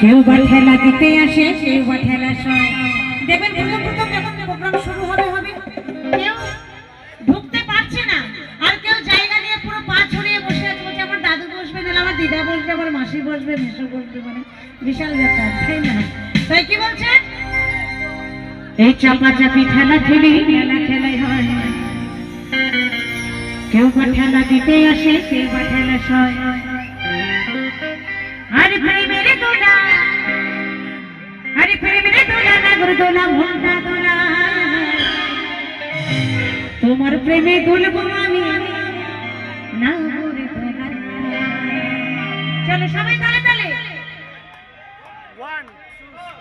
কেউ বা ঠেলা দিতে আসে, কেউ বা ঠেলা সয়। দেখবেন প্রথম যখন প্রোগ্রাম শুরু হবে কেউ ঢুকতে পারছে না, আর কেউ জায়গা নিয়ে পুরো পা ছড়িয়ে বসে আছে, বলছে আমার দাদু বসবে, না আমার দিদা বসবে, আমার মাসি বসবে, মেসো বসবে, মানে বিশাল ব্যাপার, তাই না? তাই কি বলছে, এই চাপাচাপি ঠেলা খেলাই হয়। কেউ বা ঠেলা দিতে আসে, কেউ বা ঠেলা সয়। আরে প্রেমের দোলা, আরে প্রেমের দোলা, নাগর দোলা, ভোলা দোলা, তোমার প্রেমে দুলবো আমি নাগর দোলা। চলো সবাই তালে তালে। 1 2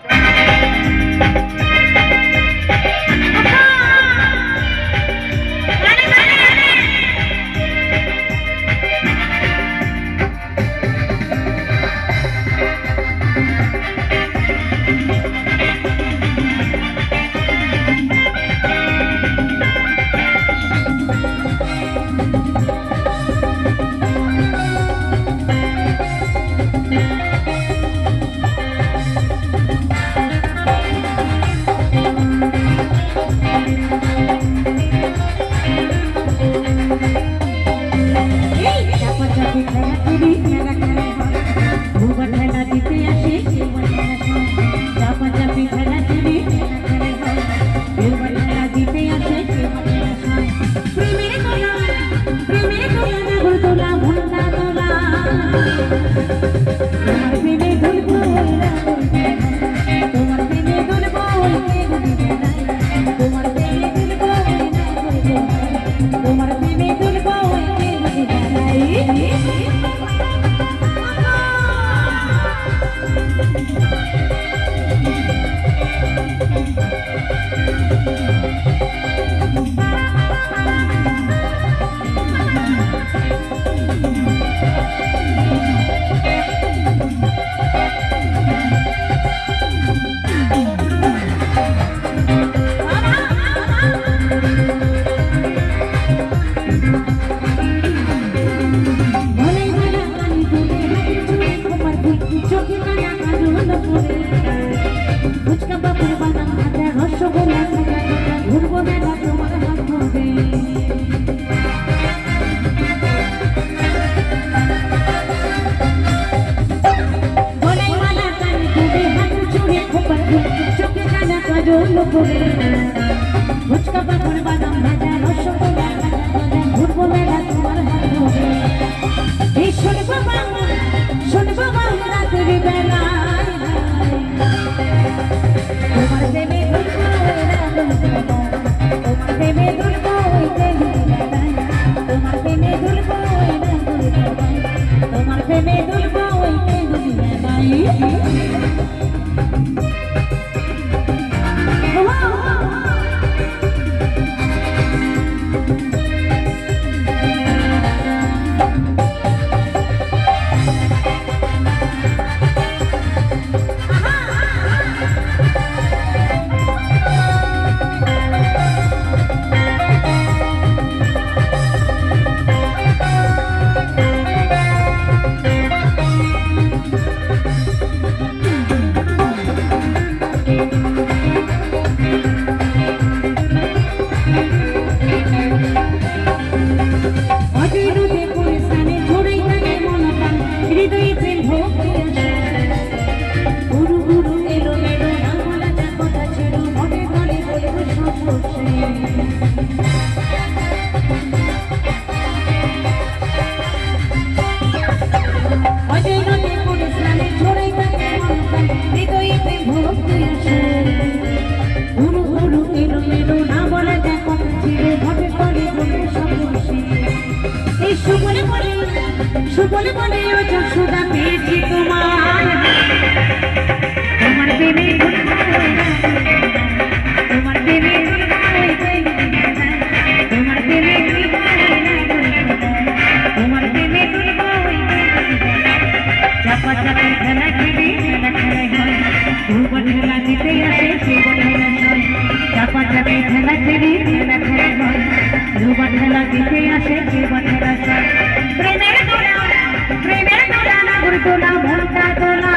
ফুচকা পাপড় বাদাম ভাজা রসগোল্লা ঘুরবো মেলা তোমার হাত ধরে। এই শুনবো বাংলা রাতের বেলায়, তোমার প্রেমে দুলবো, তোমার প্রেমে দুলবো, তোমার প্রেমে দুলবো, তোমার প্রেমে দুলবো, বলে বলে ও যশোদা পেয়েছি তোমার, তোমার প্রেমে তোমার প্রেমে তোমার প্রেমে তোমার প্রেমে চাপা চাপি খেলা খেলি খেলাই হয়। দুবার খেলা দিতে আসে সেবার খেলা হয়, চাপা চাপি খেলা খেলি খেলাই হয়। দুবার খেলা দিতে আসে সেবার খেলা হয়। প্রেমের দোলা নাগর দোলা, ভোলা দোলা,